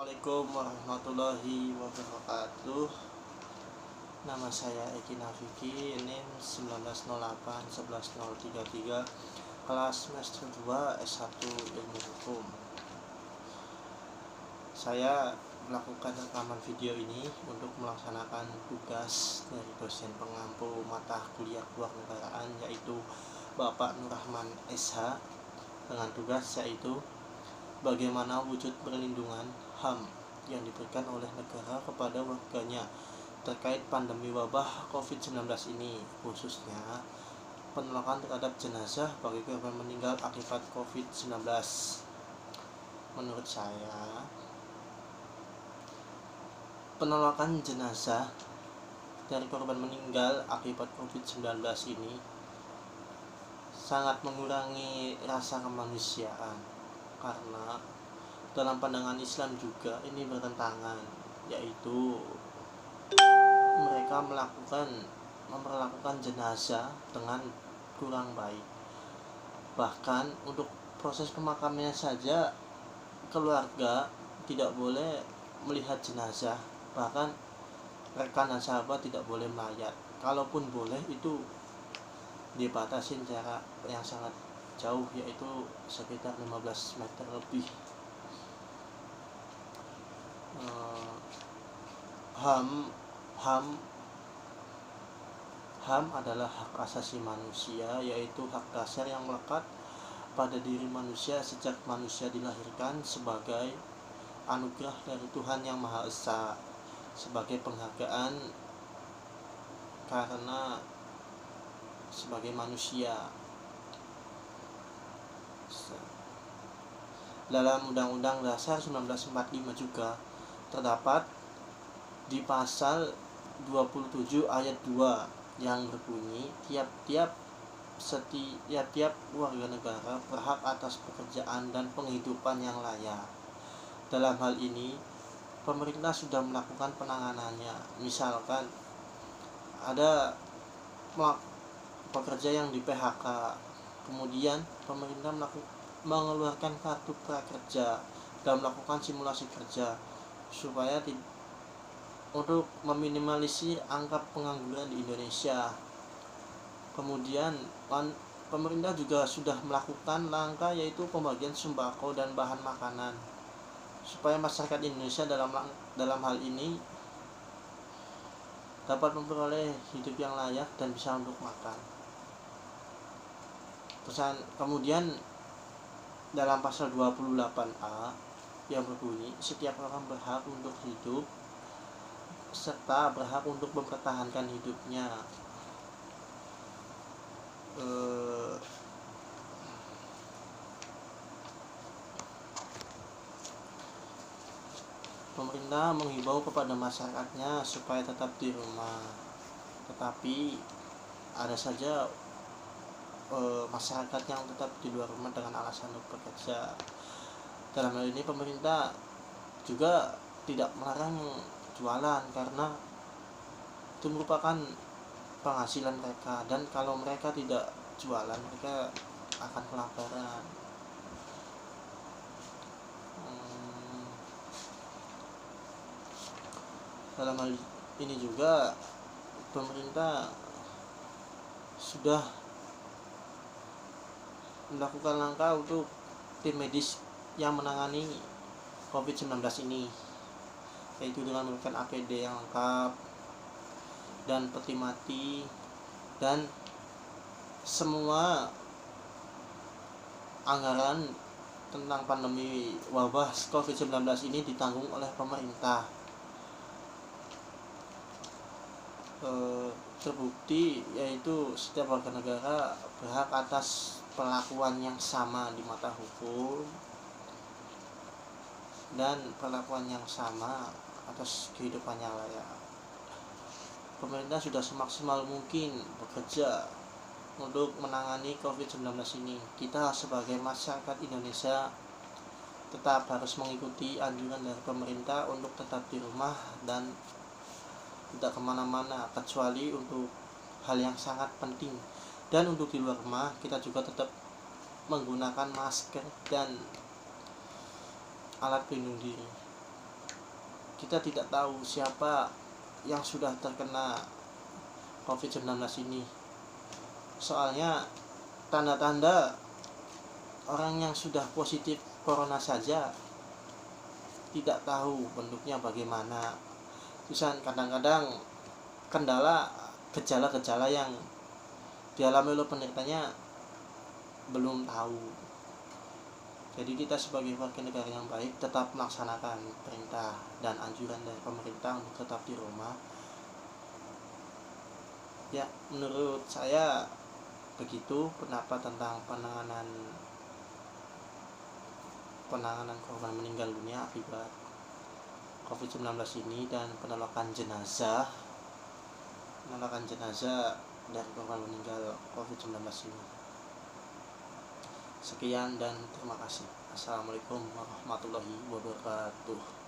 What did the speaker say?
Assalamualaikum warahmatullahi wabarakatuh. Nama saya Eki Nafiki, NIM 1908-11033, kelas semester 2 S1 Ilmu Hukum. Saya melakukan rekaman video ini untuk melaksanakan tugas dari dosen pengampu mata kuliah kewarganegaraan, yaitu Bapak Nur Rahman SH, dengan tugas yaitu bagaimana wujud perlindungan HAM yang diberikan oleh negara kepada warganya terkait pandemi wabah COVID-19 ini, khususnya penolakan terhadap jenazah bagi korban meninggal akibat COVID-19. Menurut saya, penolakan jenazah dari korban meninggal akibat COVID-19 ini sangat mengurangi rasa kemanusiaan, karena dalam pandangan Islam juga ini bertentangan, yaitu mereka memperlakukan jenazah dengan kurang baik. Bahkan untuk proses pemakamannya saja keluarga tidak boleh melihat jenazah, bahkan rekan dan sahabat tidak boleh melayat. Kalaupun boleh, itu dibatasi jarak yang sangat jauh, yaitu sekitar 15 meter lebih. HAM adalah hak asasi manusia, yaitu hak dasar yang melekat pada diri manusia sejak manusia dilahirkan sebagai anugerah dari Tuhan Yang Maha Esa, sebagai penghargaan karena sebagai manusia. Dalam Undang-Undang Dasar 1945 juga terdapat di pasal 27 ayat 2 yang berbunyi, tiap-tiap warga negara berhak atas pekerjaan dan penghidupan yang layak. Dalam hal ini, pemerintah sudah melakukan penanganannya. Misalkan ada pekerja yang di PHK, kemudian pemerintah mengeluarkan kartu prakerja dan melakukan simulasi kerja supaya untuk meminimalisir angka pengangguran di Indonesia. Kemudian pemerintah juga sudah melakukan langkah, yaitu pembagian sembako dan bahan makanan supaya masyarakat Indonesia dalam hal ini dapat memperoleh hidup yang layak dan bisa untuk makan. Kemudian dalam pasal 28A yang berbunyi, setiap orang berhak untuk hidup serta berhak untuk mempertahankan hidupnya. Pemerintah menghimbau kepada masyarakatnya supaya tetap di rumah, tetapi ada saja masyarakat yang tetap di luar rumah dengan alasan untuk bekerja. Dalam hal ini pemerintah juga tidak melarang jualan, karena itu merupakan penghasilan mereka, dan kalau mereka tidak jualan mereka akan kelaparan. Dalam hal ini juga pemerintah sudah melakukan langkah untuk tim medis yang menangani COVID-19 ini, yaitu dengan memberikan APD yang lengkap dan peti mati, dan semua anggaran tentang pandemi wabah COVID-19 ini ditanggung oleh pemerintah. Terbukti, yaitu setiap warga negara berhak atas perlakuan yang sama di mata hukum dan perlakuan yang sama atas kehidupan yang layak. Pemerintah sudah semaksimal mungkin bekerja untuk menangani COVID-19 ini. Kita sebagai masyarakat Indonesia tetap harus mengikuti anjuran dari pemerintah untuk tetap di rumah dan tidak kemana-mana, kecuali untuk hal yang sangat penting. Dan untuk di luar rumah kita juga tetap menggunakan masker dan alat pelindung diri. kita tidak tahu siapa yang sudah terkena COVID-19 ini. Soalnya tanda-tanda orang yang sudah positif corona saja tidak tahu bentuknya bagaimana. Terusan kadang-kadang kendala gejala-gejala yang dialami oleh penderitanya belum tahu. Jadi kita sebagai warga negara yang baik tetap melaksanakan perintah dan anjuran dari pemerintah untuk tetap di rumah. Ya, menurut saya begitu pendapat tentang penanganan korban meninggal dunia akibat COVID-19 ini dan penolakan jenazah dari korban meninggal COVID-19 ini. Sekian dan terima kasih. Assalamualaikum warahmatullahi wabarakatuh.